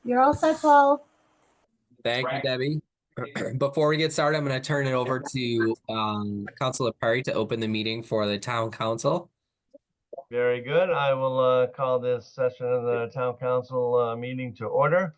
You're all set, Paul. Thank you, Debbie. Before we get started, I'm going to turn it over to Councilor Perry to open the meeting for the town council. Very good. I will call this session of the town council meeting to order.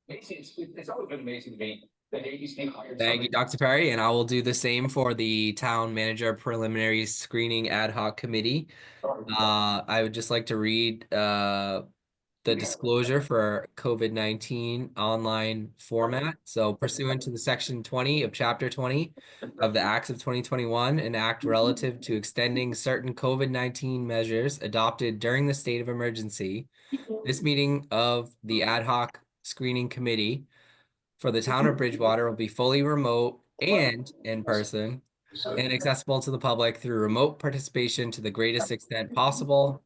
It's always been amazing to me that ABC hired. Thank you, Dr. Perry, and I will do the same for the town manager preliminary screening ad hoc committee. I would just like to read the disclosure for COVID-19 online format. So pursuant to the section 20 of chapter 20 of the Acts of 2021, an act relative to extending certain COVID-19 measures adopted during the state of emergency, this meeting of the ad hoc screening committee for the town of Bridgewater will be fully remote and in person and accessible to the public through remote participation to the greatest extent possible.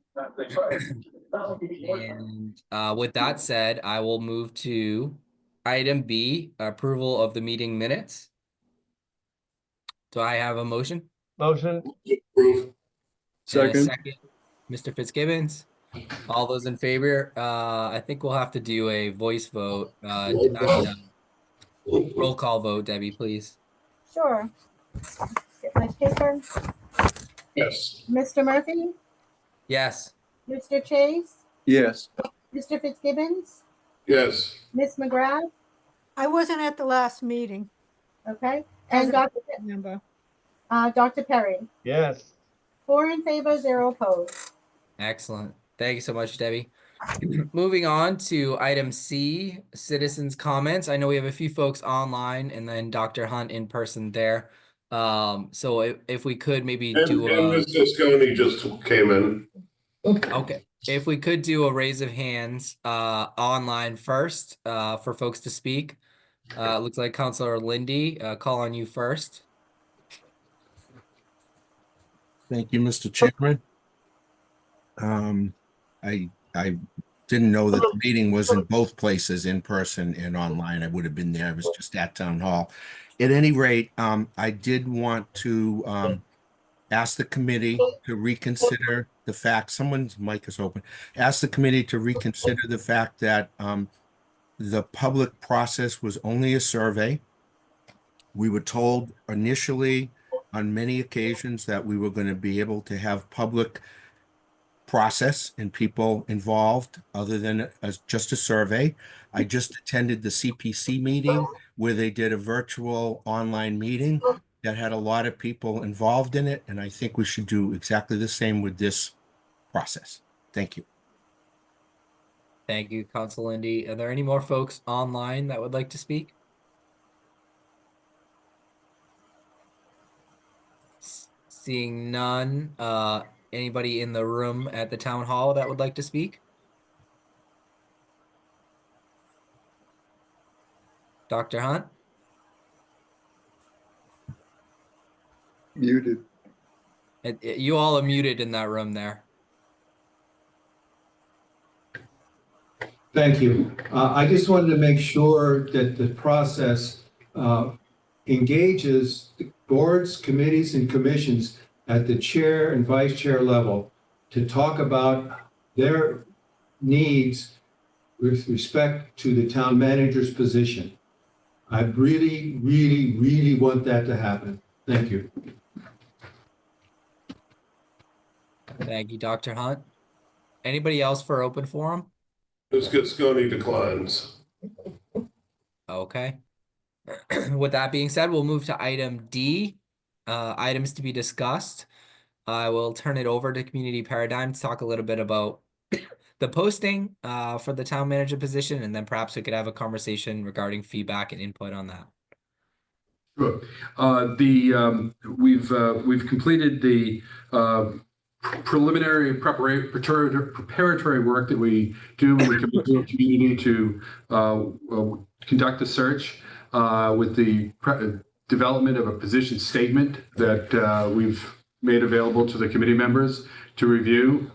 And with that said, I will move to item B, approval of the meeting minutes. Do I have a motion? Motion. Approve. Second. Mr. Fitzgibbons. All those in favor? I think we'll have to do a voice vote. Roll call vote, Debbie, please. Sure. Get my paper. Yes. Mr. Murphy, Yes. Mr. Chase, Yes. Mr. Fitzgibbons, Yes. Ms. McGrath, I wasn't at the last meeting. okay, As and a Dr. member. Dr. Perry. Yes. 4 in favor, 0 opposed. Excellent. Thank you so much, Debbie. Moving on to item C, citizens' comments. I know we have a few folks online and then Dr. Hunt in person there. So if we could maybe do a... Mr. Scone just came in. Okay, if we could do a raise of hands online first for folks to speak. Looks like Councilor Lindy, call on you first. Thank you, Mr. Chairman. I didn't know that the meeting was in both places, in person and online. I would have been there. I was just at Town Hall. At any rate, I did want to ask the committee to reconsider the fact, someone's mic is open, ask the committee to reconsider the fact that the public process was only a survey. We were told initially on many occasions that we were going to be able to have public process and people involved other than as just a survey. I just attended the CPC meeting where they did a virtual online meeting that had a lot of people involved in it, and I think we should do exactly the same with this process. Thank you. Thank you, Council Lindy. Are there any more folks online that would like to speak? Seeing none, anybody in the room at the town hall that would like to speak? Dr. Hunt? Muted. You all are muted in that room there. Thank you. I just wanted to make sure that the process engages the boards, committees, and commissions at the chair and vice chair level to talk about their needs with respect to the town manager's position. I really, really, really want that to happen. Thank you. Thank you, Dr. Hunt. Anybody else for open forum? Mr. Scone declines. Okay. With that being said, we'll move to item D, items to be discussed. I will turn it over to Community Paradigm to talk a little bit about the posting for the town manager position, and then perhaps we could have a conversation regarding feedback and input on that. Sure. We've completed the preliminary preparatory work that we do when we come to a community to conduct a search with the development of a position statement that we've made available to the committee members to review.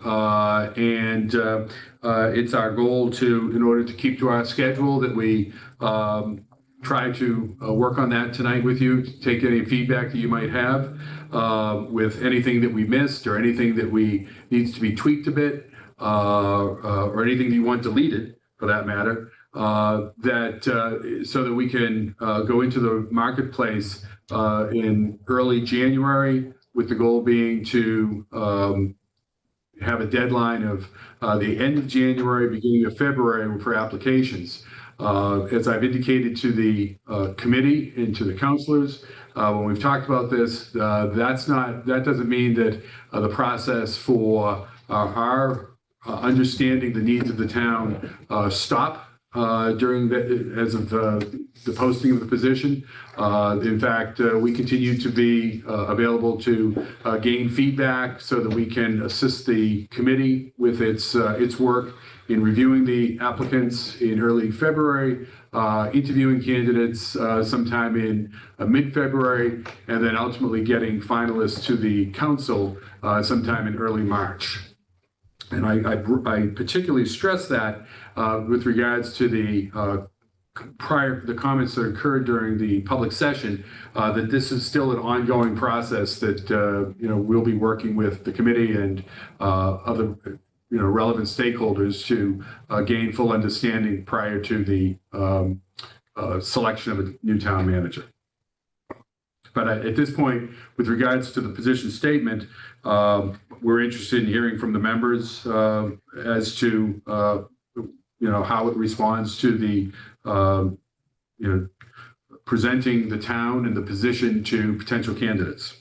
It's our goal to, in order to keep to our schedule, that we try to work on that tonight with you, take any feedback that you might have with anything that we missed or anything that needs to be tweaked a bit or anything that you want deleted for that matter. so that we can go into the marketplace in early January, with the goal being to have a deadline of the end of January, beginning of February for applications. As I've indicated to the committee and to the councilors, when we've talked about this, that doesn't mean that the process for our understanding the needs of the town stop during as of the posting of the position. In fact, we continue to be available to gain feedback so that we can assist the committee with its work in reviewing the applicants in early February, interviewing candidates sometime in mid-February, and then ultimately getting finalists to the council sometime in early March. And I particularly stress that with regards to the comments that occurred during the public session, that this is still an ongoing process that we'll be working with the committee and other relevant stakeholders to gain full understanding prior to the selection of a new town manager. But at this point, with regards to the position statement, we're interested in hearing from the members as to how it responds to the presenting the town and the position to potential candidates.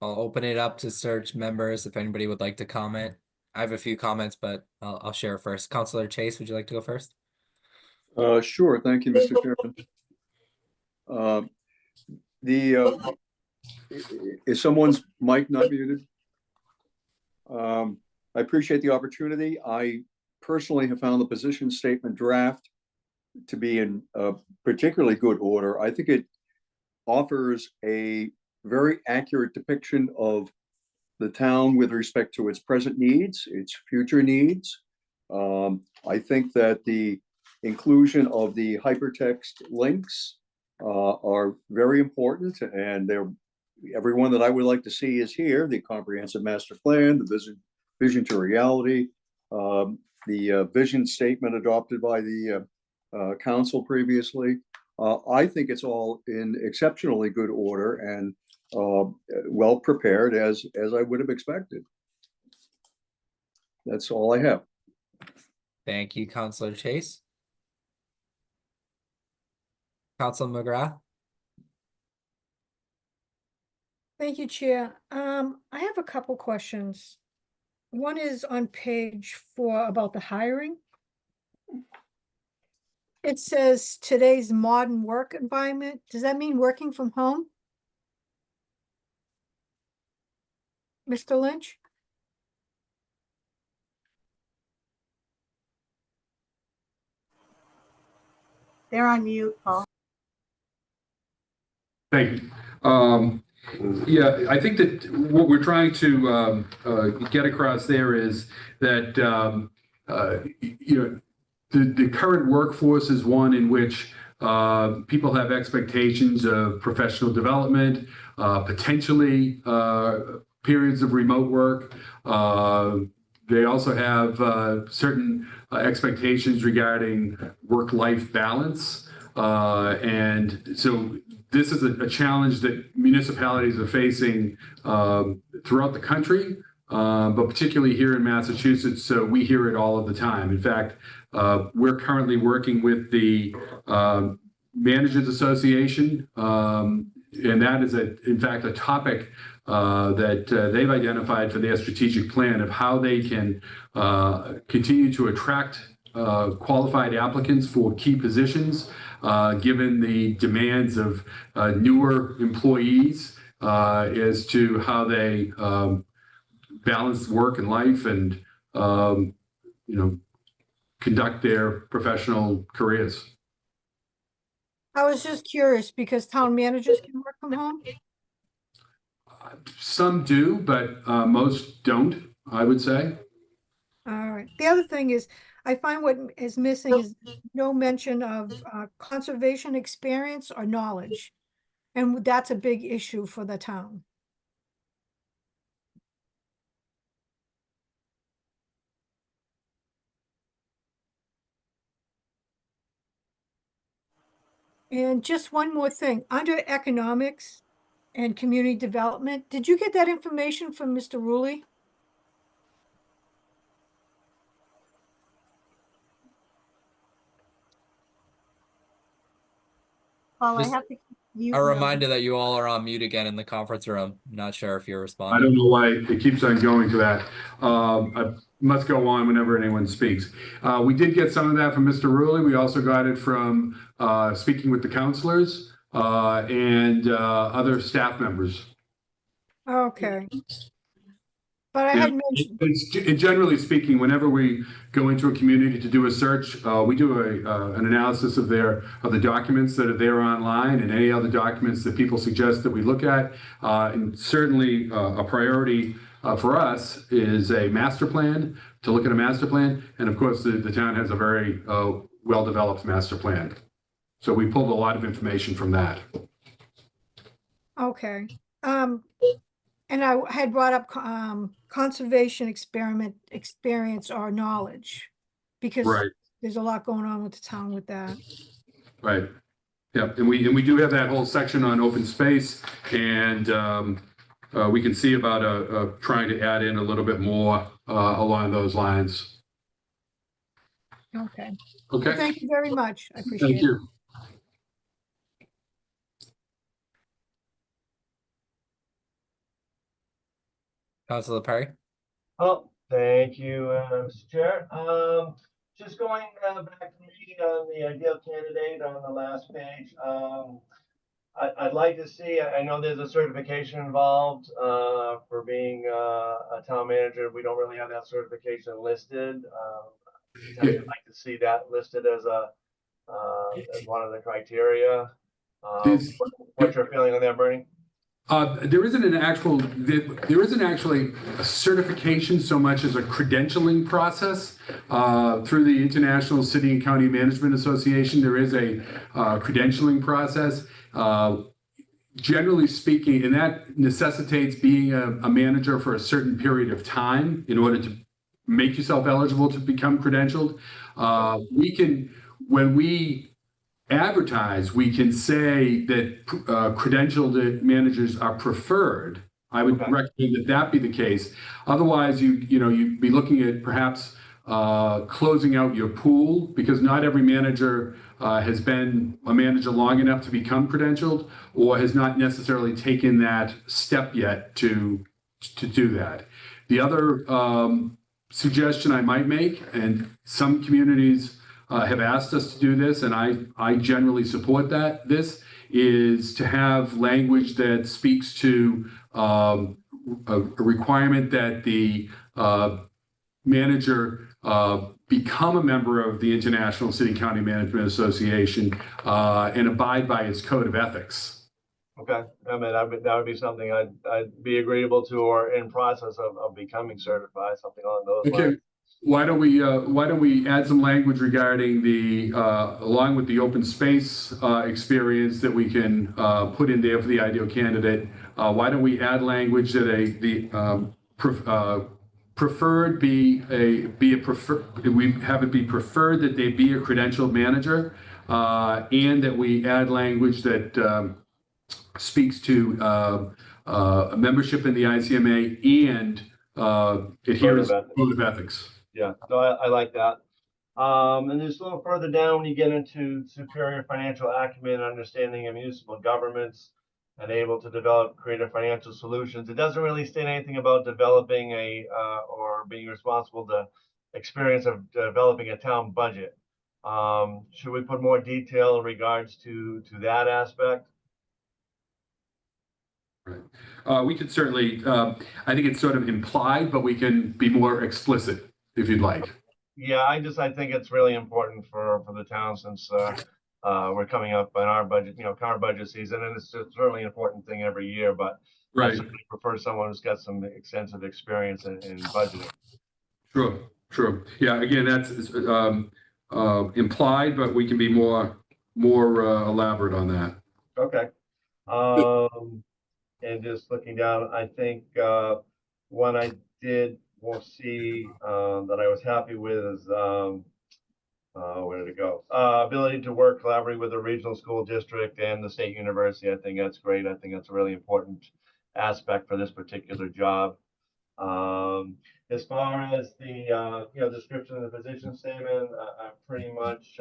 I'll open it up to search members if anybody would like to comment. I have a few comments, but I'll share first. Councilor Chase, would you like to go first? Sure. Thank you, Mr. Chairman. Is someone's mic not muted? I appreciate the opportunity. I personally have found the position statement draft to be in particularly good order. I think it offers a very accurate depiction of the town with respect to its present needs, its future needs. I think that the inclusion of the hypertext links are very important, and everyone that I would like to see is here. The comprehensive master plan, the vision to reality, the vision statement adopted by the council previously. I think it's all in exceptionally good order and well prepared as I would have expected. That's all I have. Thank you, Councilor Chase. Councilor McGrath. Thank you, Chair. I have a couple questions. One is on page 4 about the hiring. It says today's modern work environment. Does that mean working from home? Mr. Lynch? They're on mute, Paul. Thank you. Yeah, I think that what we're trying to get across there is that the current workforce is one in which people have expectations of professional development, potentially periods of remote work. They also have certain expectations regarding work-life balance. And so this is a challenge that municipalities are facing throughout the country, but particularly here in Massachusetts, so we hear it all of the time. In fact, we're currently working with the Managers Association, and that is, in fact, a topic that they've identified for their strategic plan of how they can continue to attract qualified applicants for key positions, given the demands of newer employees as to how they balance work and life and conduct their professional careers. I was just curious because town managers can work from home. Some do, but most don't, I would say. All right. The other thing is, I find what is missing is no mention of conservation experience or knowledge. And that's a big issue for the town. And just one more thing, under economics and community development, did you get that information from Mr. Rulli? Paul, I Just have to mute A now. reminder that you all are on mute again in the conference room. Not sure if you're I responding. don't know why it keeps on going to that. I must go on whenever anyone speaks. We did get some of that from Mr. Rulli. We also got it from speaking with the counselors and other staff members. Okay. But I Yeah, had mentioned, generally speaking, whenever we go into a community to do a search, we do an analysis of the documents that are there online and any other documents that people suggest that we look at. And certainly a priority for us is a master plan, to look at a master plan. And of course, the town has a very well-developed master plan. So we pulled a lot of information from that. okay. And I had brought up conservation experience or knowledge, because Right. there's a lot going on with the town with that. Right. Yeah, and we do have that whole section on open space, and we can see about trying to add in a little bit more along those lines. Okay. Okay. Thank you very much. I appreciate Thank it. you. Councilor Perry? Oh, thank you, Mr. Chair. Just going back to me on the ideal candidate on the last page. I'd like to see, I know there's a certification involved for being a town manager. We don't really have that certification listed. I'd like to see that listed as as one of the criteria. What's your feeling on that, Bernie? There isn't actually a certification so much as a credentialing process through the International City and County Management Association. There is a credentialing process. Generally speaking, and that necessitates being a manager for a certain period of time in order to make yourself eligible to become credentialed. When we advertise, we can say that credentialed managers are preferred. I would recommend that be the case. Otherwise, you'd be looking at perhaps closing out your pool, because not every manager has been a manager long enough to become credentialed, or has not necessarily taken that step yet to do that. The other suggestion I might make, and some communities have asked us to do this, and I generally support this is to have language that speaks to a requirement that the manager become a member of the International City County Management Association and abide by its code of ethics. Okay, I mean, that would be something I'd be agreeable to, or in process of becoming certified, something along those lines. Why don't we add some language regarding along with the open space experience that we can put in there for the ideal candidate? Why don't we add language that preferred be a preferred, we have it be preferred that they be a credentialed manager, and that we add language that speaks to membership in the ICMA and adherence to the code of ethics. Yeah, no, I like that. And just a little further down, when you get into superior financial acumen and understanding of municipal governments and able to develop creative financial solutions, it doesn't really state anything about developing or being responsible to experience of developing a town budget. Should we put more detail in regards to that aspect? Right. We could certainly, I think it's sort of implied, but we can be more explicit if you'd like. Yeah, I think it's really important for the town, since we're coming up on our budget, our budget season, and it's certainly an important thing every year, but Right. I certainly prefer someone who's got some extensive experience in budgeting. True. Yeah, again, that's implied, but we can be more elaborate on that. Okay. And just looking down, I think one I did see that I was happy with is Where to go? Ability to work collaboratively with the regional school district and the state university. I think that's great. I think that's a really important aspect for this particular job. As far as the description of the position statement, I'm pretty much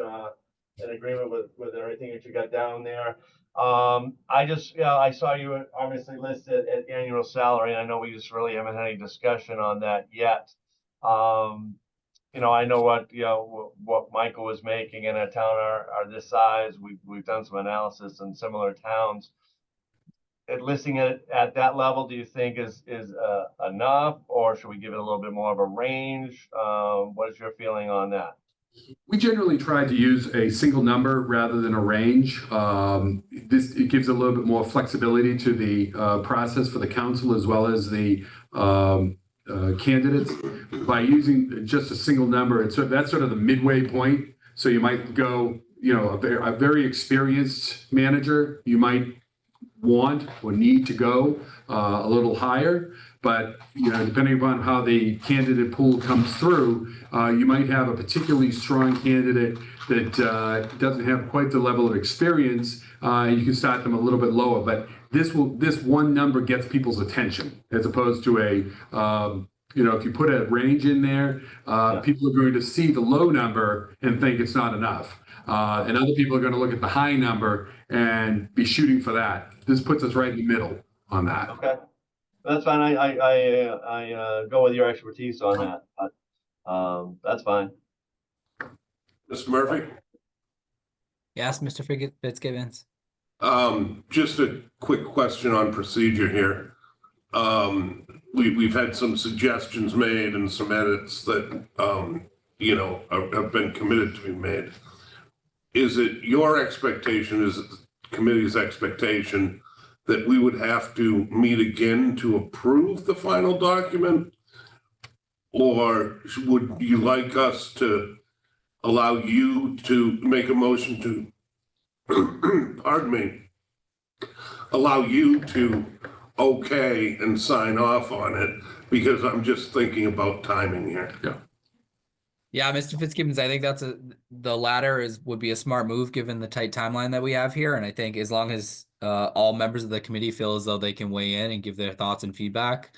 in agreement with everything that you got down there. I saw you obviously listed at annual salary. I know we just really haven't had any discussion on that yet. I know what Michael was making in a town are this size. We've done some analysis in similar towns. Listing it at that level, do you think is enough, or should we give it a little bit more of a range? What is your feeling on that? We generally try to use a single number rather than a range. It gives a little bit more flexibility to the process for the council as well as the candidates. By using just a single number, that's sort of the midway point. So you might go, a very experienced manager, you might want or need to go a little higher, but depending upon how the candidate pool comes through, you might have a particularly strong candidate that doesn't have quite the level of experience. You can start them a little bit lower, but this one number gets people's attention as opposed to if you put a range in there, people are going to see the low number and think it's not enough. And other people are going to look at the high number and be shooting for that. This puts us right in the middle on that. Okay, that's fine. I go with your expertise on that. But, that's fine. Mr. Murphy? Yes, Mr. Fitzgibbons. Just a quick question on procedure here. We've had some suggestions made and some edits that, have been committed to be made. Is it your expectation, is it the committee's expectation that we would have to meet again to approve the final document? Or would you like us to allow you to make a motion to, pardon me, allow you to okay and sign off on it? Because I'm just thinking about timing here. Yeah, Mr. Fitzgibbons, I think the latter would be a smart move given the tight timeline that we have here. And I think as long as all members of the committee feel as though they can weigh in and give their thoughts and feedback,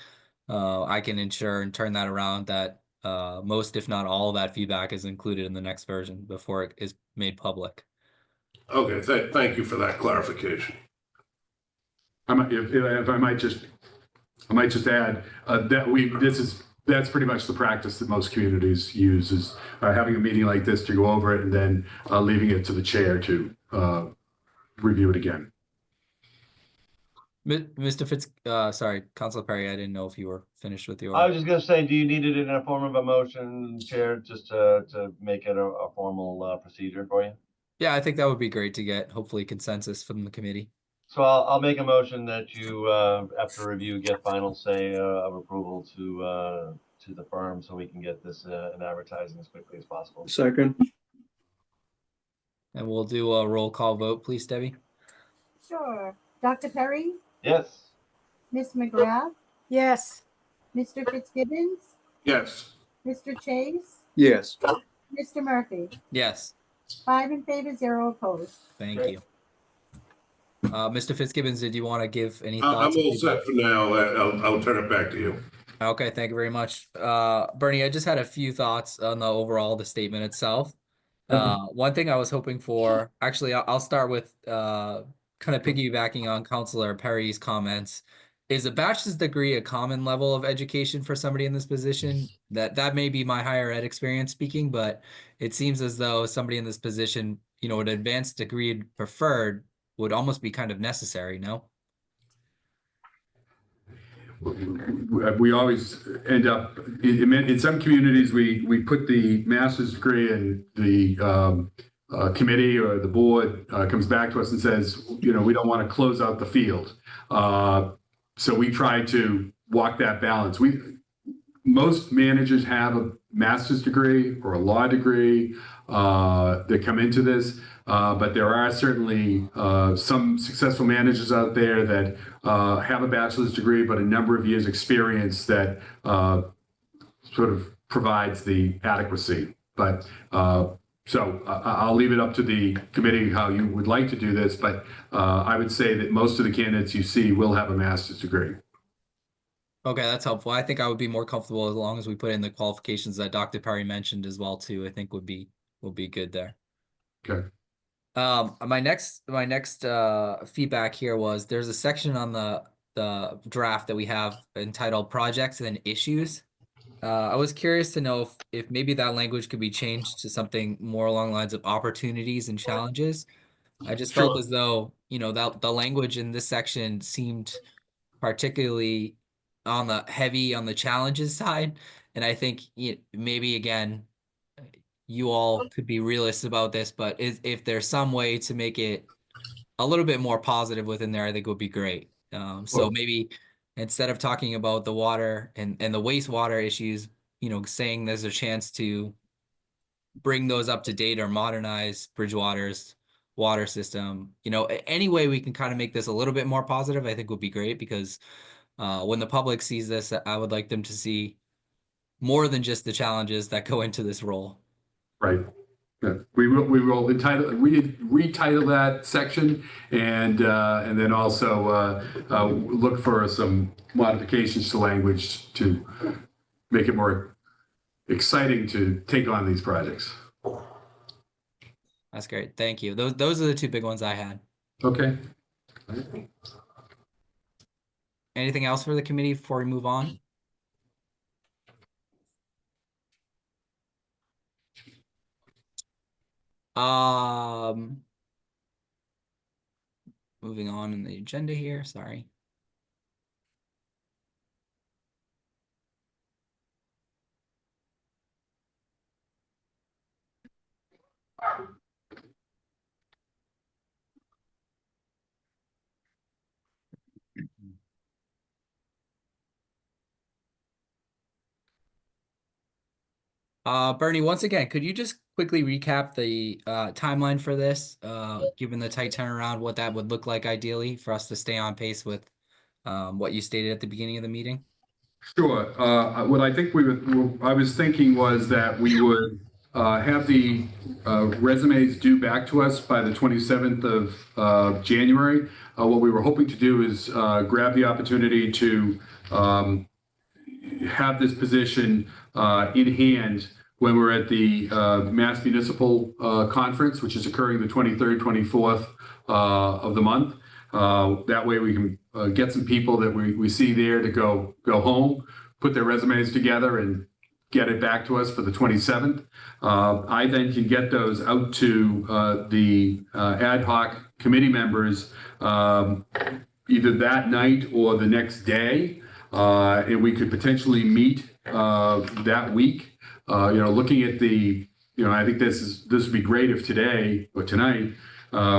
I can ensure and turn that around that most, if not all, of that feedback is included in the next version before it is made public. Okay, thank you for that clarification. If I might just add that that's pretty much the practice that most communities use is having a meeting like this to go over it and then leaving it to the chair to review it again. Mr. sorry, Councilor Perry, I didn't know if you were finished with your. I was just going to say, do you need it in a form of a motion, Chair, just to make it a formal procedure for you? Yeah, I think that would be great to get hopefully consensus from the committee. So I'll make a motion that you, after review, get final say of approval to the firm so we can get this in advertising as quickly as possible. Second. And we'll do a roll call vote, please, Debbie. Sure. Dr. Perry, Yes. Ms. McGrath, Yes. Mr. Fitzgibbons, Yes. Mr. Chase, Yes. Mr. Murphy. Yes, 5 in favor, 0 opposed. thank Great. you. Mr. Fitzgibbons, did you want to give any I'm thoughts? all set for now. I'll turn it back to you. Okay, thank you very much. Bernie, I just had a few thoughts on the statement itself. One thing I was hoping for, actually, I'll start with kind of piggybacking on Councilor Perry's comments. Is a bachelor's degree a common level of education for somebody in this position? That may be my higher ed experience speaking, but it seems as though somebody in this position, an advanced degree preferred would almost be kind of necessary, no? We always end up in some communities. We put the master's degree in the committee or the board comes back to us and says, we don't want to close out the field. So we try to walk that balance. Most managers have a master's degree or a law degree that come into this. But there are certainly some successful managers out there that have a bachelor's degree, but a number of years experience that sort of provides the adequacy. But So I'll leave it up to the committee how you would like to do this, but I would say that most of the candidates you see will have a master's degree. Okay, that's helpful. I think I would be more comfortable as long as we put in the qualifications that Dr. Perry mentioned as well too. I think would be good there. Okay. My next feedback here was there's a section on the draft that we have entitled projects and then issues. I was curious to know if maybe that language could be changed to something more along the lines of opportunities and challenges. I just felt as though, you know, that the language in this section seemed particularly on the challenges side. And I think maybe again, you all could be realists about this, but if there's some way to make it a little bit more positive within there, I think would be great. So maybe instead of talking about the water and the wastewater issues, you know, saying there's a chance to bring those up to date or modernize Bridgewater's water system, you know, any way we can kind of make this a little bit more positive, I think would be great, because when the public sees this, I would like them to see more than just the challenges that go into this role. Right. Yeah. We will retitle that section and then also look for some modifications to language to make it more exciting to take on these projects. That's great. Thank you. Those are the two big ones I had. Okay. Anything else for the committee before we move on? Moving on in the agenda here, sorry. Bernie, once again, could you just quickly recap the timeline for this, given the tight turnaround, what that would look like ideally for us to stay on pace with what you stated at the beginning of the meeting? Sure. What I think I was thinking was that we would have the resumes due back to us by the 27th of January. What we were hoping to do is grab the opportunity to have this position in hand when we're at the Mass Municipal Conference, which is occurring the 23rd, 24th of the month. That way we can get some people that we see there to go home, put their resumes together and get it back to us for the 27th. I then can get those out to the ad hoc committee members either that night or the next day. And we could potentially meet that week. Looking at I think this would be great if today or tonight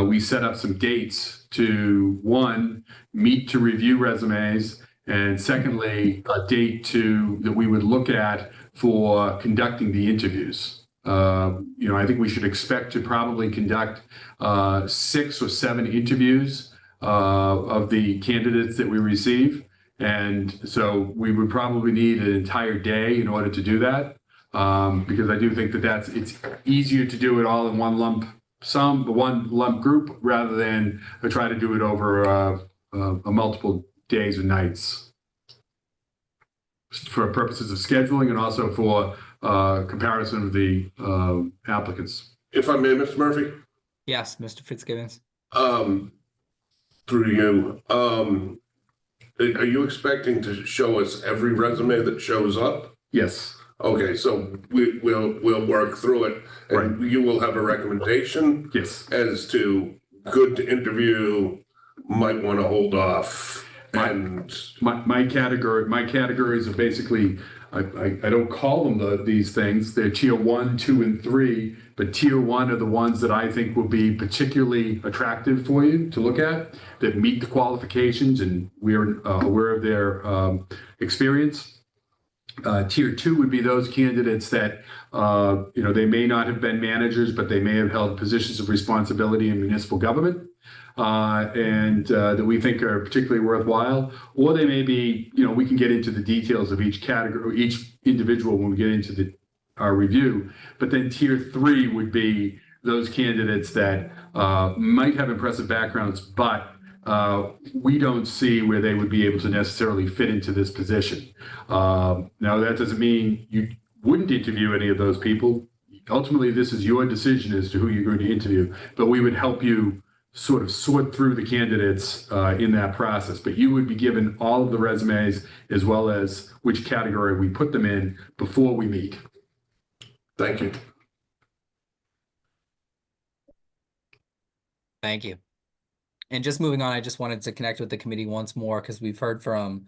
we set up some dates to, one, meet to review resumes, and secondly, a date that we would look at for conducting the interviews. I think we should expect to probably conduct 6 or 7 interviews of the candidates that we receive. And so we would probably need an entire day in order to do that, because I do think that it's easier to do it all in one lump group rather than try to do it over multiple days and nights for purposes of scheduling and also for comparison of the applicants. If I may, Mr. Murphy? Yes, Mr. Fitzgibbons. Through you. Are you expecting to show us every resume that shows up? Yes. Okay, so we'll work through it, and you will have a recommendation. Yes. As to good to interview, might want to hold off. And my categories are basically, I don't call them these things. They're tier 1, 2, and 3. But tier 1 are the ones that I think will be particularly attractive for you to look at, that meet the qualifications and we're aware of their experience. Tier 2 would be those candidates that, they may not have been managers, but they may have held positions of responsibility in municipal government, and that we think are particularly worthwhile. Or they may be, we can get into the details of each category, each individual when we get into our review. But then tier 3 would be those candidates that might have impressive backgrounds, but we don't see where they would be able to necessarily fit into this position. Now, that doesn't mean you wouldn't interview any of those people. Ultimately, this is your decision as to who you're going to interview, but we would help you sort of sort through the candidates in that process. But you would be given all of the resumes as well as which category we put them in before we meet. Thank you. Thank you. And just moving on, I just wanted to connect with the committee once more because we've heard from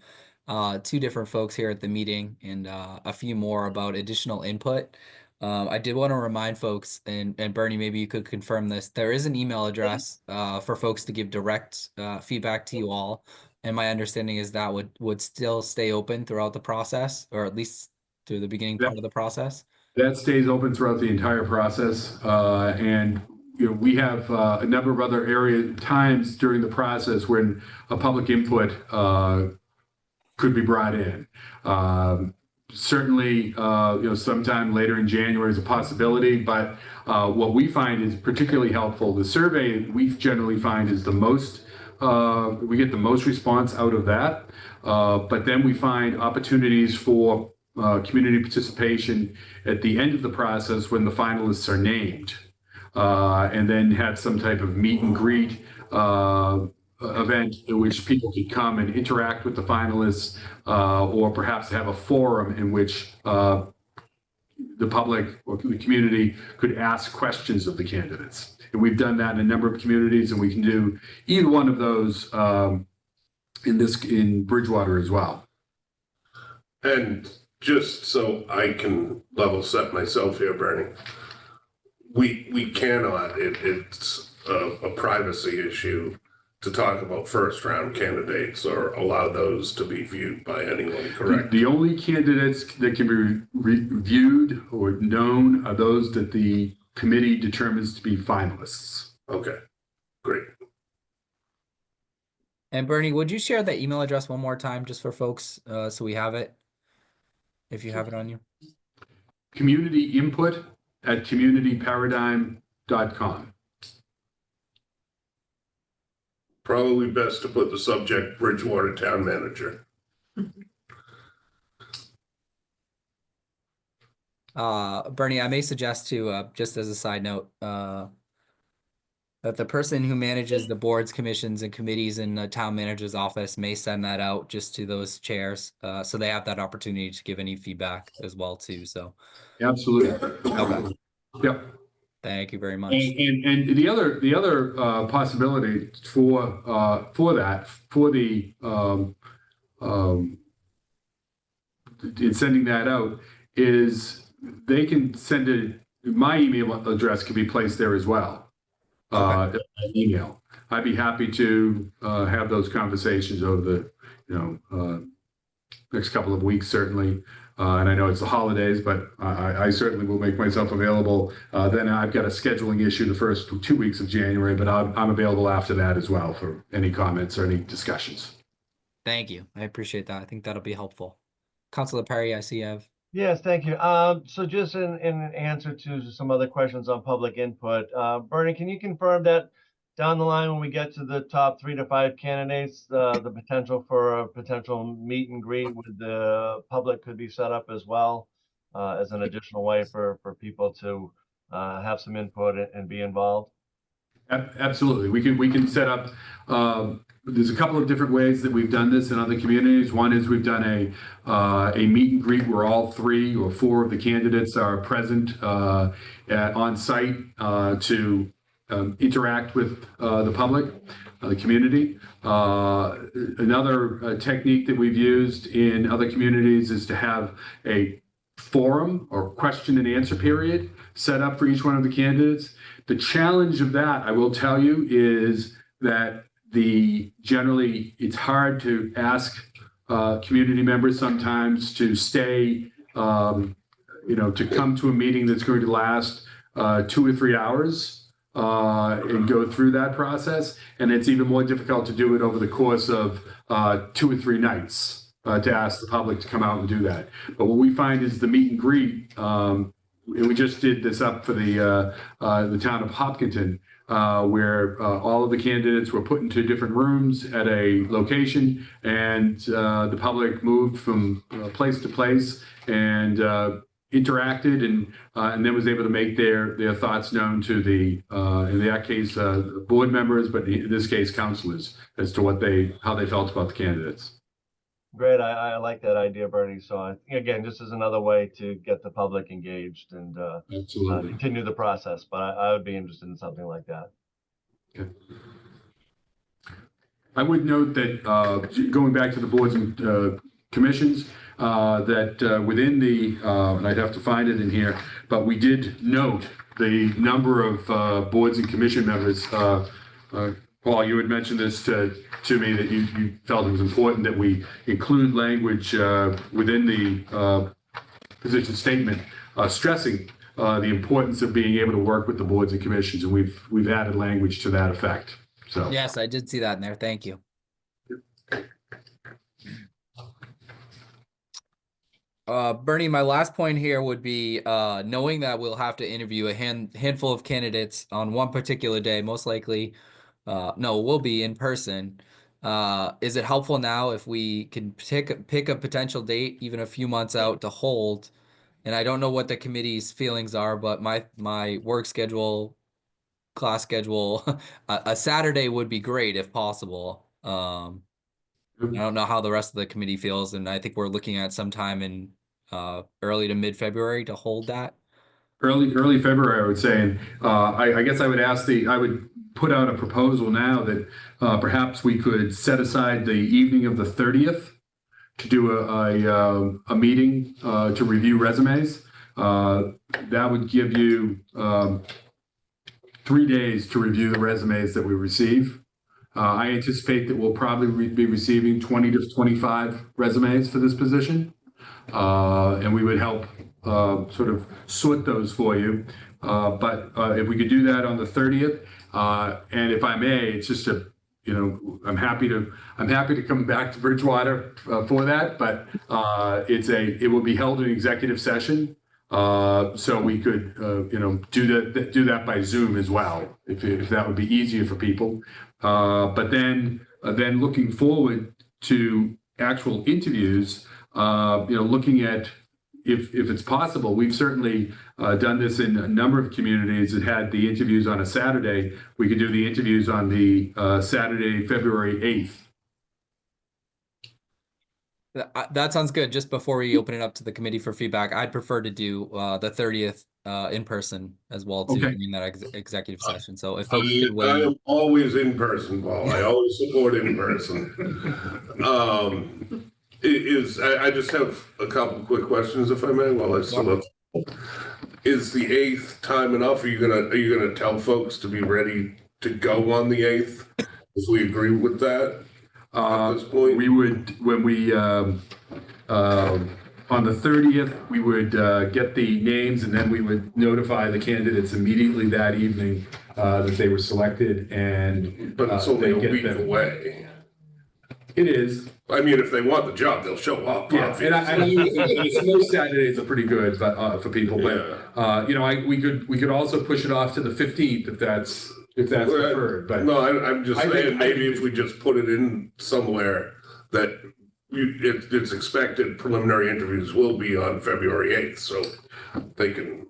2 different folks here at the meeting and a few more about additional input. I did want to remind folks, and Bernie, maybe you could confirm this, there is an email address for folks to give direct feedback to you all. And my understanding is that would still stay open throughout the process, or at least through the beginning part of the process. That stays open throughout the entire process. And we have a number of other times during the process when a public input could be brought in. Certainly, sometime later in January is a possibility, but what we find is particularly helpful. The survey we generally find is the most, we get the most response out of that. But then we find opportunities for community participation at the end of the process when the finalists are named. And then have some type of meet and greet event in which people could come and interact with the finalists, or perhaps have a forum in which the public or the community could ask questions of the candidates. And we've done that in a number of communities, and we can do either one of those in Bridgewater as well. And just so I can level set myself here, Bernie, we cannot, it's a privacy issue to talk about first round candidates or allow those to be viewed by anyone, correct? The only candidates that can be reviewed or known are those that the committee determines to be finalists. Okay, great. And Bernie, would you share that email address one more time just for folks so we have it, if you have it on you? Community input at communityparadigm.com. Probably best to put the subject Bridgewater Town Manager. Bernie, I may suggest to, just as a side note, that the person who manages the boards, commissions, and committees in the town manager's office may send that out just to those chairs, so they have that opportunity to give any feedback as well too. So, absolutely. Okay. Yep. Thank you very much. And the other possibility for the in sending that out is they can send it. My email address can be placed there as well. Okay. Email. I'd be happy to have those conversations over the next couple of weeks, certainly. And I know it's the holidays, but I certainly will make myself available. Then I've got a scheduling issue the first 2 weeks of January, but I'm available after that as well for any comments or any discussions. Thank you. I appreciate that. I think that'll be helpful. Councilor Perry, I see you have. Yes, thank you. So just in answer to some other questions on public input, Bernie, can you confirm that down the line when we get to the top 3 to 5 candidates, the potential for a potential meet and greet with the public could be set up as well as an additional way for people to have some input and be involved? Absolutely. We can set up, there's a couple of different ways that we've done this in other communities. One is we've done a meet and greet where all 3 or 4 of the candidates are present on site to interact with the public, the community. Another technique that we've used in other communities is to have a forum or question and answer period set up for each one of the candidates. The challenge of that, I will tell you, is that generally it's hard to ask community members sometimes to stay, to come to a meeting that's going to last 2 or 3 hours. And go through that process. And it's even more difficult to do it over the course of 2 or 3 nights to ask the public to come out and do that. But what we find is the meet and greet we just did this up for the town of Hopkinton, where all of the candidates were put into different rooms at a location, and the public moved from place to place and interacted, and then was able to make their thoughts known to the in that case board members, but in this case councilors, as to how they felt about the candidates. Great. I like that idea, Bernie. So I think, again, this is another way to get the public engaged and Absolutely. continue the process. But I would be interested in something like that. Okay. I would note that going back to the boards and commissions, that within the, and I'd have to find it in here, but we did note the number of boards and commission members. Paul, you had mentioned this to me, that you felt it was important that we include language within the position statement stressing the importance of being able to work with the boards and commissions, and we've added language to that effect. So Yes, I did see that in there. Thank you. Bernie, my last point here would be knowing that we'll have to interview a handful of candidates on one particular day, most likely. No, we'll be in person. Is it helpful now if we can pick a potential date, even a few months out, to hold? And I don't know what the committee's feelings are, but my work schedule, class schedule, a Saturday would be great if possible. I don't know how the rest of the committee feels, and I think we're looking at sometime in early to mid-February to hold that. Early February, I would say. And I guess I would put out a proposal now that perhaps we could set aside the evening of the 30th to do a meeting to review resumes. That would give you 3 days to review the resumes that we receive. I anticipate that we'll probably be receiving 20 to 25 resumes for this position. And we would help sort of sort those for you. But if we could do that on the 30th, and if I may, it's just I'm happy to come back to Bridgewater for that, but it will be held in executive session. So we could, do that by Zoom as well, if that would be easier for people. But then looking forward to actual interviews, looking at if it's possible. We've certainly done this in a number of communities that had the interviews on a Saturday. We could do the interviews on the Saturday, February 8th. That sounds good. Just before we open it up to the committee for feedback, I'd prefer to do the 30th in person as well, too, Okay. in that executive session. So if folks could I weigh am always in person, Paul. I always support in person. I just have a couple quick questions, if I may, while I still have. Is the 8th time enough? Are you gonna tell folks to be ready to go on the 8th if we agree with that? At this point, We would, when we on the 30th, we would get the names, and then we would notify the candidates immediately that evening that they were selected, and but it's only they a get week them. away. It is. I mean, if they want the job, they'll show up. Yeah, and most Saturdays are pretty good, but for people. But we could also push it off to the 15th if that's preferred. But no, I'm just I saying think- maybe if we just put it in somewhere that it's expected preliminary interviews will be on February 8th, so they can.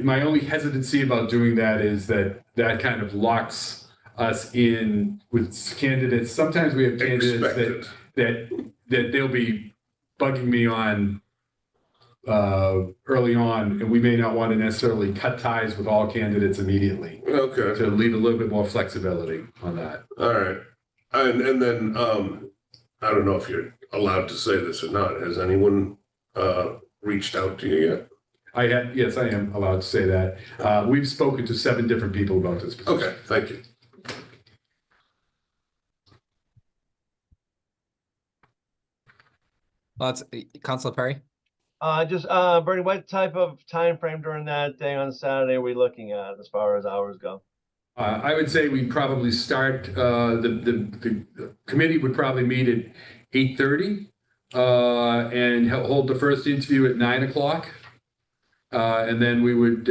My only hesitancy about doing that is that kind of locks us in with candidates. Sometimes we have candidates that they'll be bugging me on early on, and we may not want to necessarily cut ties with all candidates immediately. Okay. To leave a little bit more flexibility on that. All right. And then I don't know if you're allowed to say this or not. Has anyone reached out to you yet? Yes, I am allowed to say that. We've spoken to 7 different people about this position. Okay, thank you. That's Councilor Perry. Bernie, what type of time frame during that day on Saturday are we looking at as far as hours go? I would say we probably start, the committee would probably meet at 8:30 and hold the first interview at 9 o'clock. And then we would,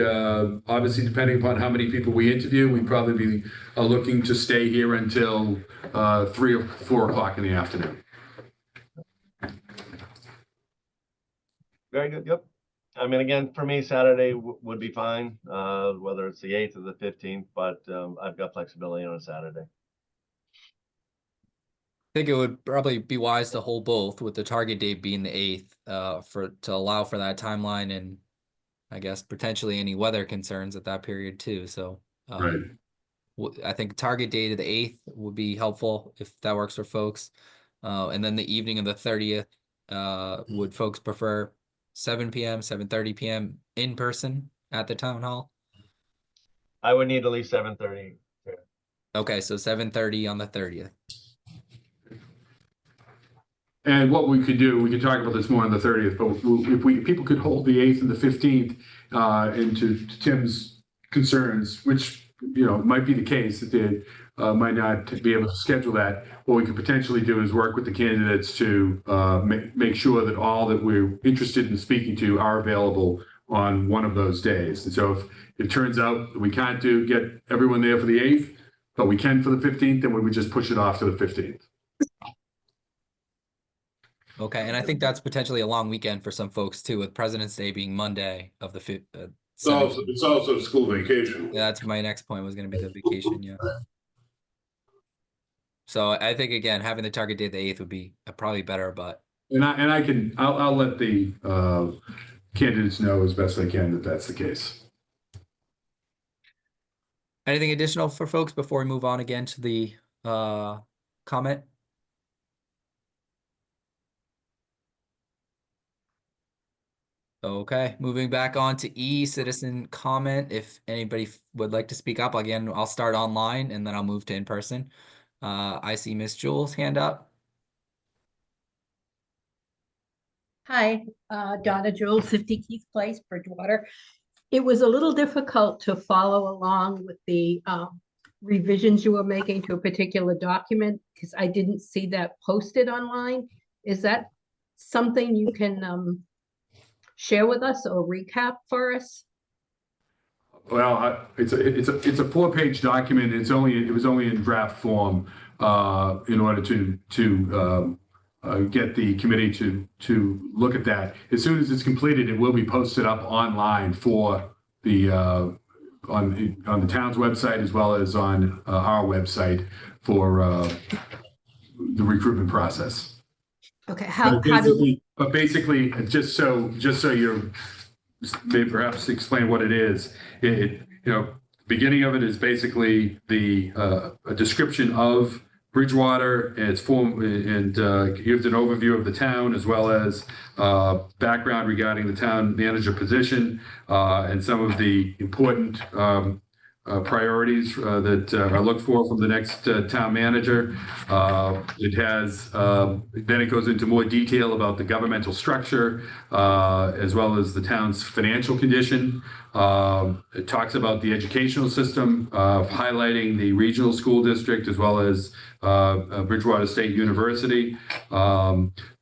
obviously, depending upon how many people we interview, we'd probably be looking to stay here until 3 or 4 o'clock in the afternoon. Very good. Yep. I mean, again, for me, Saturday would be fine, whether it's the 8th or the 15th, but I've got flexibility on a Saturday. I think it would probably be wise to hold both, with the target date being the 8th, to allow for that timeline and I guess potentially any weather concerns at that period too. So Right. I think target date of the 8th would be helpful if that works for folks. And then the evening of the 30th, would folks prefer 7 p.m., 7:30 p.m. in person at the town hall? I would need at least 7:30. Okay, so 7:30 on the 30th. And what we could do, we could talk about this more on the 30th, but if people could hold the 8th and the 15th, and to Tim's concerns, which, might be the case that they might not be able to schedule that, what we could potentially do is work with the candidates to make sure that all that we're interested in speaking to are available on one of those days. And so if it turns out that we can't get everyone there for the 8th, but we can for the 15th, then we would just push it off to the 15th. Okay, and I think that's potentially a long weekend for some folks too, with President's Day being Monday of the 17th. It's also school vacation. Yeah, that's my next point, was going to be the vacation. Yeah. So I think, again, having the target date the 8th would be probably better, but. I'll let the candidates know as best I can that that's the case. Anything additional for folks before we move on again to the comment? Okay, moving back on to E, citizen comment. If anybody would like to speak up, again, I'll start online and then I'll move to in person. I see Miss Jules' hand up. Hi, Donna Jules, 50 Keith Place, Bridgewater. It was a little difficult to follow along with the revisions you were making to a particular document because I didn't see that posted online. Is that something you can share with us or recap for us? Well, it's a 4-page document. It was only in draft form in order to get the committee to look at that. As soon as it's completed, it will be posted up online for the on the town's website as well as on our website for the recruitment process. Okay, but basically, just so you're maybe perhaps explain what it is. Beginning of it is basically a description of Bridgewater and its form, and gives an overview of the town as well as background regarding the town manager position and some of the important priorities that are looked for from the next town manager. Then it goes into more detail about the governmental structure as well as the town's financial condition. It talks about the educational system, highlighting the regional school district as well as Bridgewater State University.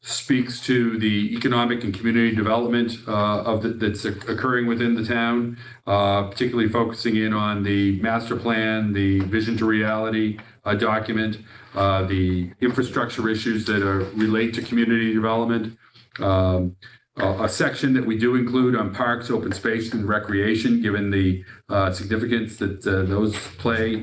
Speaks to the economic and community development that's occurring within the town, particularly focusing in on the master plan, the vision to reality document, the infrastructure issues that relate to community development. A section that we do include on parks, open space, and recreation, given the significance that those play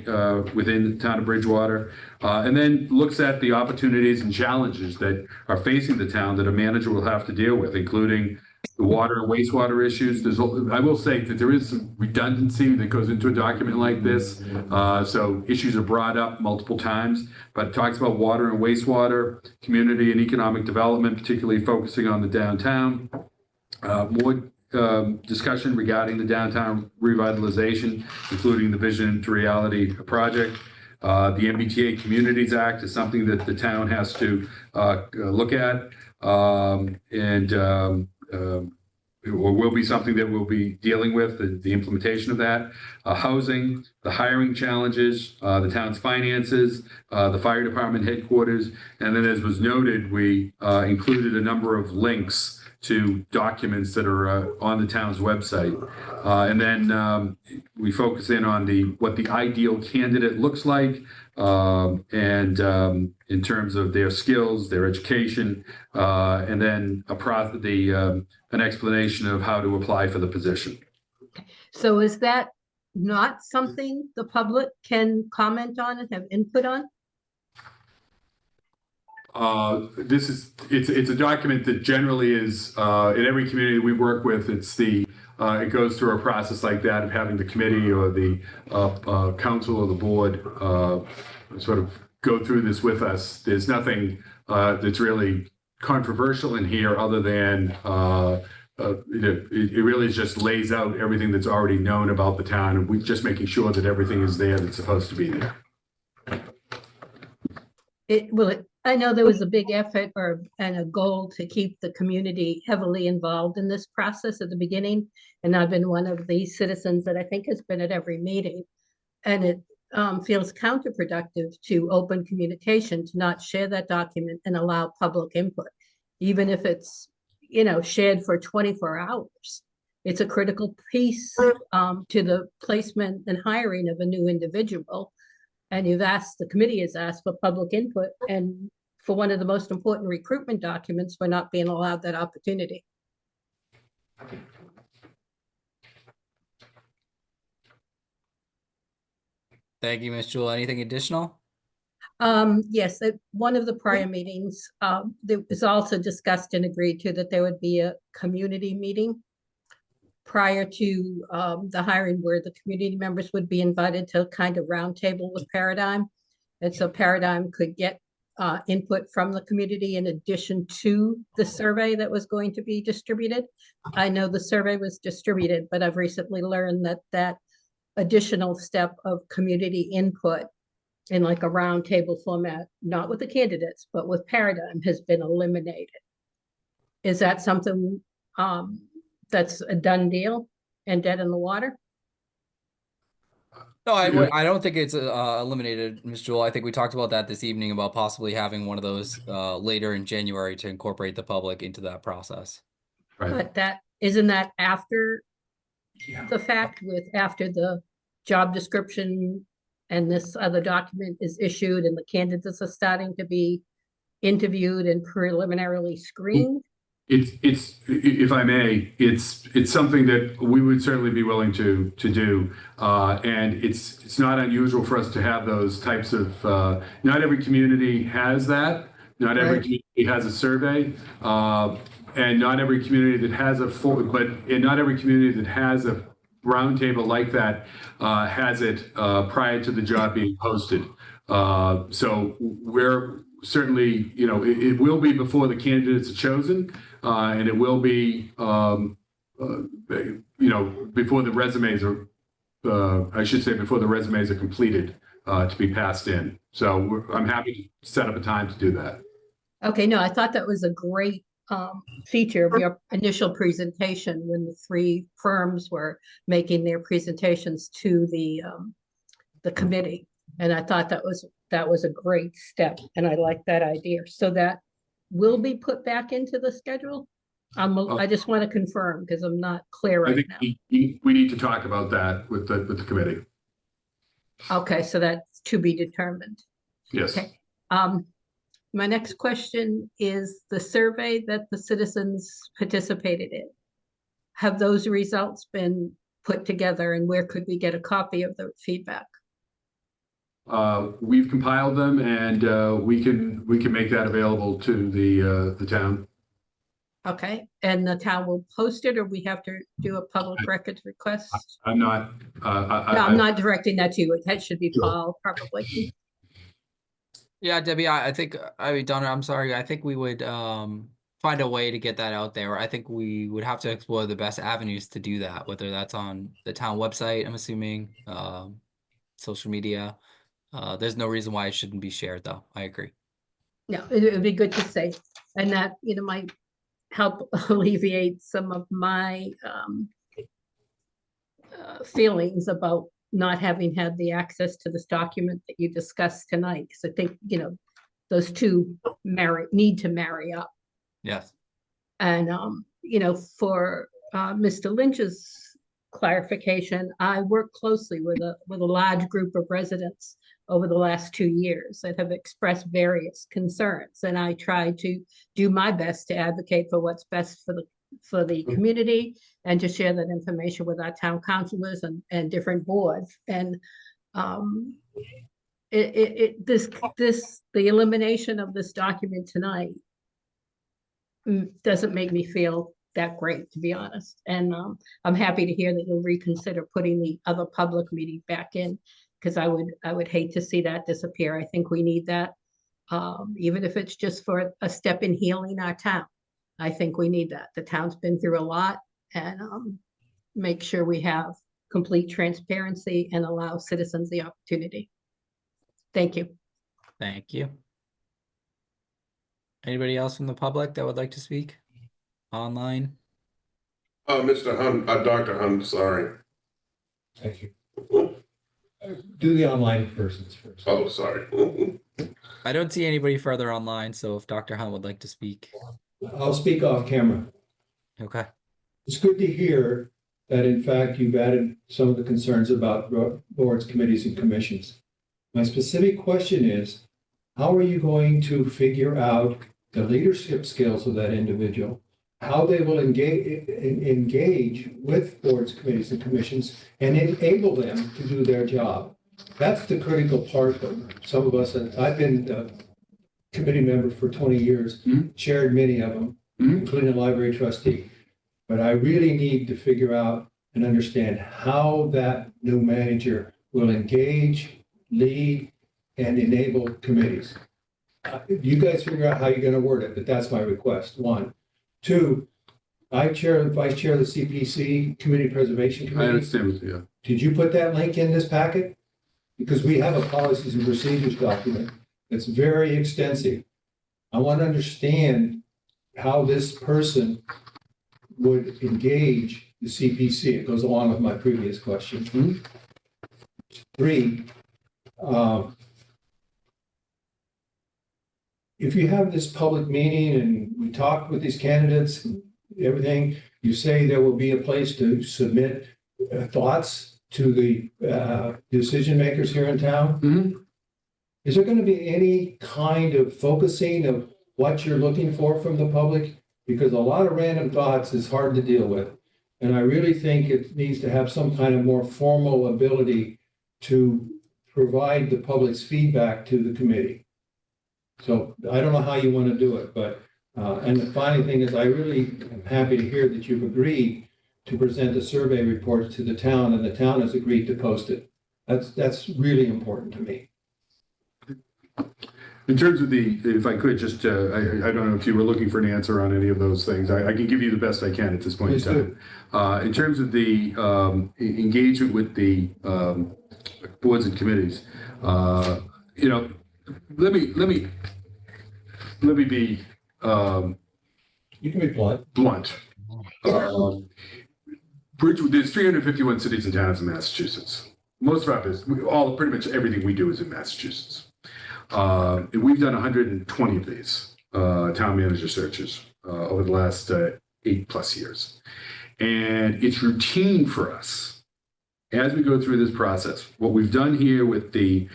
within the town of Bridgewater, and then looks at the opportunities and challenges that are facing the town that a manager will have to deal with, including the water and wastewater issues. I will say that there is some redundancy that goes into a document like this. So issues are brought up multiple times, but it talks about water and wastewater, community and economic development, particularly focusing on the downtown. More discussion regarding the downtown revitalization, including the Vision to Reality project. The MBTA Communities Act is something that the town has to look at, or will be something that we'll be dealing with, the implementation of that. Housing, the hiring challenges, the town's finances, the fire department headquarters. And then, as was noted, we included a number of links to documents that are on the town's website. And then we focus in on what the ideal candidate looks like, and in terms of their skills, their education, and then an explanation of how to apply for the position. So is that not something the public can comment on and have input on? It's a document that generally is in every community we work with. It goes through a process like that of having the committee or the council or the board sort of go through this with us. There's nothing that's really controversial in here other than it really just lays out everything that's already known about the town, and we're just making sure that everything is there that's supposed to be there. I know there was a big effort and a goal to keep the community heavily involved in this process at the beginning. And I've been one of the citizens that I think has been at every meeting. And it feels counterproductive to open communication, to not share that document and allow public input, even if it's, shared for 24 hours. It's a critical piece to the placement and hiring of a new individual. And the committee has asked for public input, and for one of the most important recruitment documents, we're not being allowed that opportunity. Thank you, Ms. Jewell. Anything additional? Yes, at one of the prior meetings, it was also discussed and agreed to that there would be a community meeting prior to the hiring, where the community members would be invited to kind of roundtable with Paradigm. And so Paradigm could get input from the community in addition to the survey that was going to be distributed. I know the survey was distributed, but I've recently learned that additional step of community input in like a roundtable format, not with the candidates, but with Paradigm, has been eliminated. Is that something that's a done deal and dead in the water? No, I don't think it's eliminated, Ms. Jewell. I think we talked about that this evening, about possibly having one of those later in January to incorporate the public into that process. Right. But isn't that after the fact, after the job description and this other document is issued and the candidates are starting to be interviewed and preliminarily screened? It's if I may, it's something that we would certainly be willing to do, and it's not unusual for us to have those types of. Not every community has that. Not every community has a survey, and not every community that has not every community that has a roundtable like that has it prior to the job being posted. So we're certainly, it will be before the candidates are chosen, and it will be, before the resumes are, I should say, before the resumes are completed to be passed in. So I'm happy to set up a time to do that. Okay, no, I thought that was a great feature of your initial presentation when the three firms were making their presentations to the committee. And I thought that was a great step, and I like that idea. So that will be put back into the schedule. I just want to confirm because I'm not clear right now. I think we need to talk about that with the committee. Okay, so that's to be determined. Yes. Okay. My next question is the survey that the citizens participated in. Have those results been put together, and where could we get a copy of the feedback? We've compiled them, and we can make that available to the town. Okay, and the town will post it, or we have to do a public records request? I'm not. I'm not directing that to you. That should be Paul, probably. Yeah, Debbie, Donna, I'm sorry. I think we would find a way to get that out there. I think we would have to explore the best avenues to do that, whether that's on the town website, I'm assuming, social media. There's no reason why it shouldn't be shared, though. I agree. No, it would be good to say, and that might help alleviate some of my feelings about not having had the access to this document that you discussed tonight. Because I think those two need to marry up. Yes. And for Mr. Lynch's clarification, I work closely with a large group of residents over the last 2 years that have expressed various concerns, and I try to do my best to advocate for what's best for the community and to share that information with our town councilors and different boards. And the elimination of this document tonight doesn't make me feel that great, to be honest. And I'm happy to hear that you'll reconsider putting the other public meeting back in, because I would hate to see that disappear. I think we need that, even if it's just for a step in healing our town. I think we need that. The town's been through a lot, and make sure we have complete transparency and allow citizens the opportunity. Thank you. Thank you. Anybody else from the public that would like to speak online? Mr. Hunt, Dr. Hunt, sorry. Thank you. Do the online persons first. Oh, sorry. I don't see anybody further online, so if Dr. Hunt would like to speak. I'll speak off camera. Okay. It's good to hear that, in fact, you've added some of the concerns about boards, committees, and commissions. My specific question is, how are you going to figure out the leadership skills of that individual, how they will engage with boards, committees, and commissions, and enable them to do their job? That's the critical part that some of us, I've been a committee member for 20 years, chaired many of them, including a library trustee. But I really need to figure out and understand how that new manager will engage, lead, and enable committees. You guys figure out how you're going to word it, but that's my request. 1, 2, I chair and vice chair of the CPC Community Preservation Committee. I understand, yeah. Did you put that link in this packet? Because we have a policies and procedures document that's very extensive. I want to understand how this person would engage the CPC. It goes along with my previous question. 3, if you have this public meeting and we talk with these candidates and everything, you say there will be a place to submit thoughts to the decision makers here in town. Is there going to be any kind of focusing of what you're looking for from the public? Because a lot of random thoughts is hard to deal with. And I really think it needs to have some kind of more formal ability to provide the public's feedback to the committee. So I don't know how you want to do it, but, and the final thing is I really am happy to hear that you've agreed to present a survey report to the town, and the town has agreed to post it. That's really important to me. In terms of if I could just, I don't know if you were looking for an answer on any of those things. I can give you the best I can at this point in time. In terms of the engagement with the boards and committees, let me be. You can be blunt. Blunt. There's 351 cities and towns in Massachusetts. Most of our business, pretty much everything we do is in Massachusetts. We've done 120 of these town manager searches over the last 8+ years. And it's routine for us as we go through this process. What we've done here with the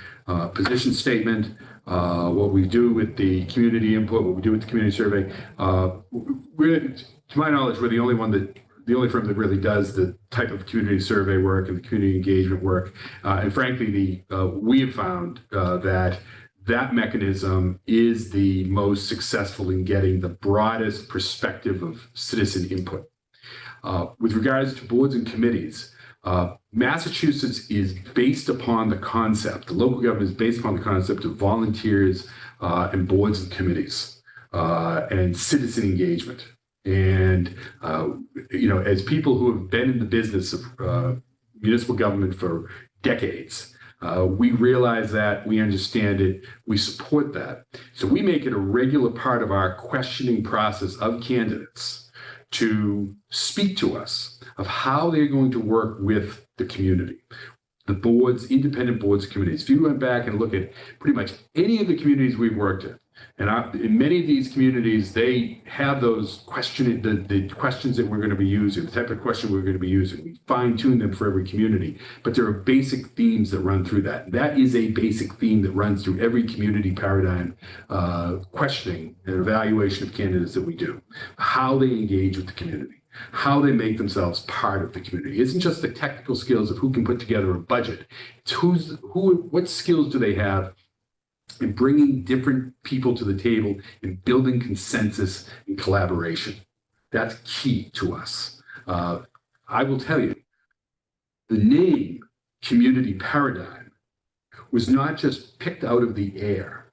position statement, what we do with the community input, what we do with the community survey, to my knowledge, we're the only firm that really does the type of community survey work and the community engagement work. And frankly, we have found that mechanism is the most successful in getting the broadest perspective of citizen input. With regards to boards and committees, Massachusetts is based upon the concept, the local government is based upon the concept of volunteers and boards and committees and citizen engagement. And, as people who have been in the business of municipal government for decades, we realize that, we understand it, we support that. So we make it a regular part of our questioning process of candidates to speak to us of how they're going to work with the community. The boards, independent boards, committees. If you went back and look at pretty much any of the communities we've worked in, And in many of these communities, they have those the questions that we're going to be using, the type of question we're going to be using. We fine tune them for every community, but there are basic themes that run through that. That is a basic theme that runs through every community paradigm questioning and evaluation of candidates that we do. How they engage with the community, how they make themselves part of the community. It isn't just the technical skills of who can put together a budget. It's what skills do they have in bringing different people to the table and building consensus and collaboration. That's key to us. I will tell you, the name Community Paradigm was not just picked out of the air.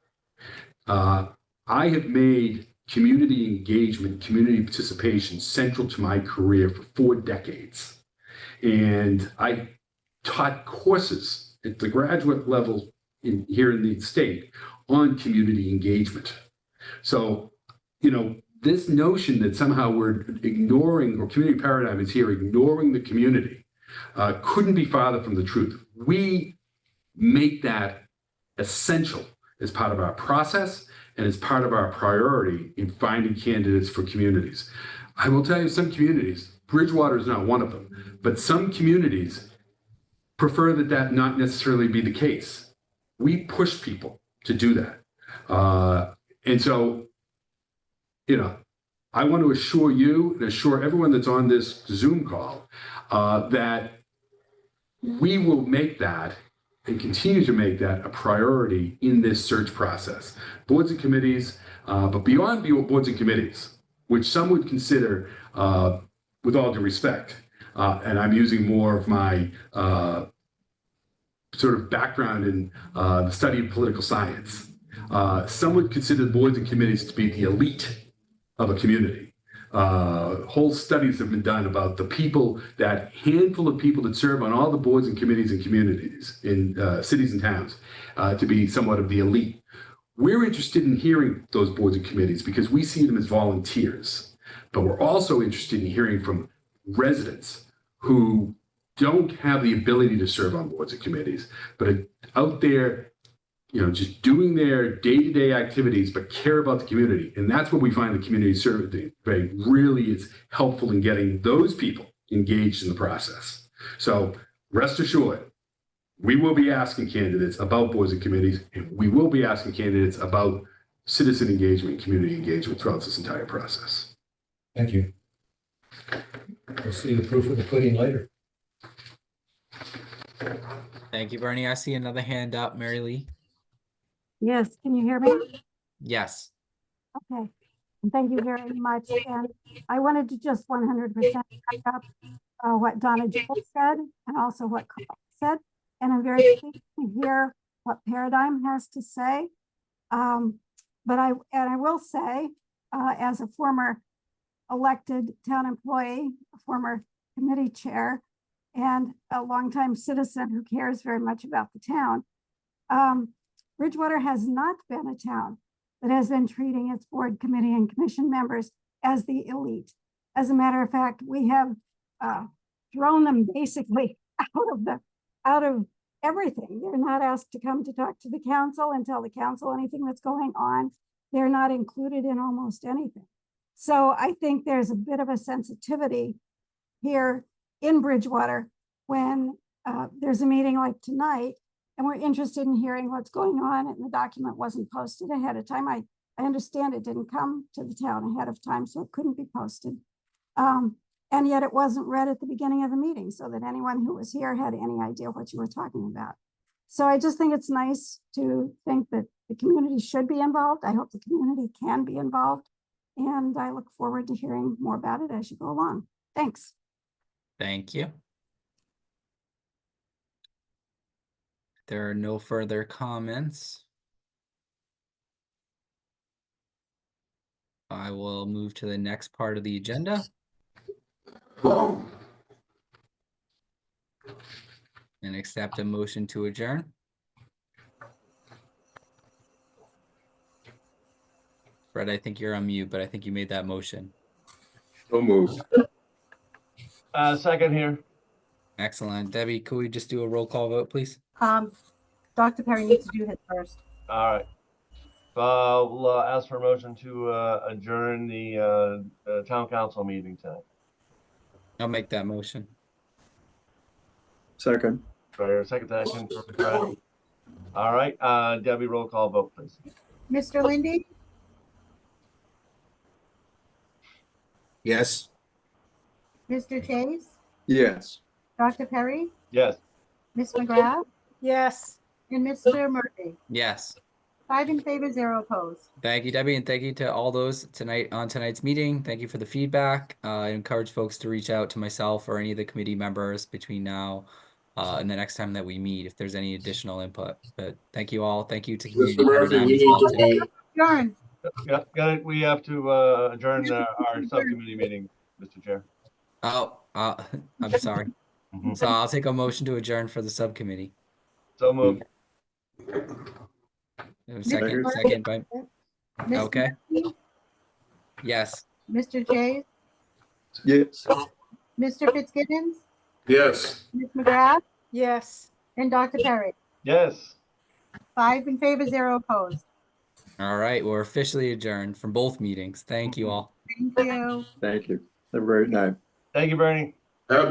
I have made community engagement, community participation central to my career for 4 decades. And I taught courses at the graduate level here in the state on community engagement. So, this notion that somehow we're ignoring, or community paradigm is here ignoring the community, couldn't be farther from the truth. We make that essential as part of our process and as part of our priority in finding candidates for communities. I will tell you, some communities, Bridgewater is not one of them, but some communities prefer that not necessarily be the case. We push people to do that. And so, I want to assure you and assure everyone that's on this Zoom call that we will make that and continue to make that a priority in this search process. Boards and committees, but beyond boards and committees, which some would consider, with all due respect, and I'm using more of my sort of background in the study of political science. Some would consider boards and committees to be the elite of a community. Whole studies have been done about the people, that handful of people that serve on all the boards and committees and communities in cities and towns to be somewhat of the elite. We're interested in hearing those boards and committees because we see them as volunteers, but we're also interested in hearing from residents who don't have the ability to serve on boards and committees, but are out there, just doing their day-to-day activities, but care about the community. And that's what we find the community survey really is helpful in getting those people engaged in the process. So rest assured, we will be asking candidates about boards and committees, and we will be asking candidates about citizen engagement and community engagement throughout this entire process. Thank you. We'll see the proof of the pudding later. Thank you, Bernie. I see another hand up, Mary Lee. Yes, can you hear me? Yes. Okay, and thank you very much. And I wanted to just 100% back up what Donna Joel said and also what Carl said. And I'm very pleased to hear what Paradigm has to say. But I will say, as a former elected town employee, a former committee chair, and a longtime citizen who cares very much about the town, Bridgewater has not been a town that has been treating its board, committee, and commission members as the elite. As a matter of fact, we have thrown them basically out of everything. They're not asked to come to talk to the council and tell the council anything that's going on. They're not included in almost anything. So I think there's a bit of a sensitivity here in Bridgewater when there's a meeting like tonight and we're interested in hearing what's going on, and the document wasn't posted ahead of time. I understand it didn't come to the town ahead of time, so it couldn't be posted. And yet it wasn't read at the beginning of the meeting so that anyone who was here had any idea what you were talking about. So I just think it's nice to think that the community should be involved. I hope the community can be involved. And I look forward to hearing more about it as you go along. Thanks. Thank you. There are no further comments. I will move to the next part of the agenda. And accept a motion to adjourn. Fred, I think you're on mute, but I think you made that motion. So moved. Second here. Excellent. Debbie, could we just do a roll call vote, please? Dr. Perry needs to do his first. All right. I'll ask for a motion to adjourn the town council meeting tonight. I'll make that motion. Second. For second session for Fred. All right, Debbie, roll call vote, please. Mr. Lindy, Yes. Mr. Chase, Yes. Dr. Perry, Yes. Ms. McGrath, Yes. and Mr. Murphy. Yes. 5 in favor, 0 opposed. Thank you, Debbie, and thank you to all those tonight on tonight's meeting. Thank you for the feedback. I encourage folks to reach out to myself or any of the committee members between now and the next time that we meet if there's any additional input. But thank you all. Thank you to community Mr. Murphy, members we as need well, to too. vote. Adjourn. Yeah, got it. We have to adjourn our subcommittee meeting, Mr. Chair. Oh, I'm sorry. Mhm. So I'll take a motion to adjourn for the subcommittee. So moved. Second by, Ms. okay. Murphy, Yes. Mr. Chase, Yes. Mr. Fitzgibbons, Yes. Ms. McGrath, Yes. and Dr. Perry. Yes. 5 in favor, 0 opposed. All right. We're officially adjourned from both meetings. Thank you all. Thank you. Thank you. Have a great night. Thank you, Bernie. Happy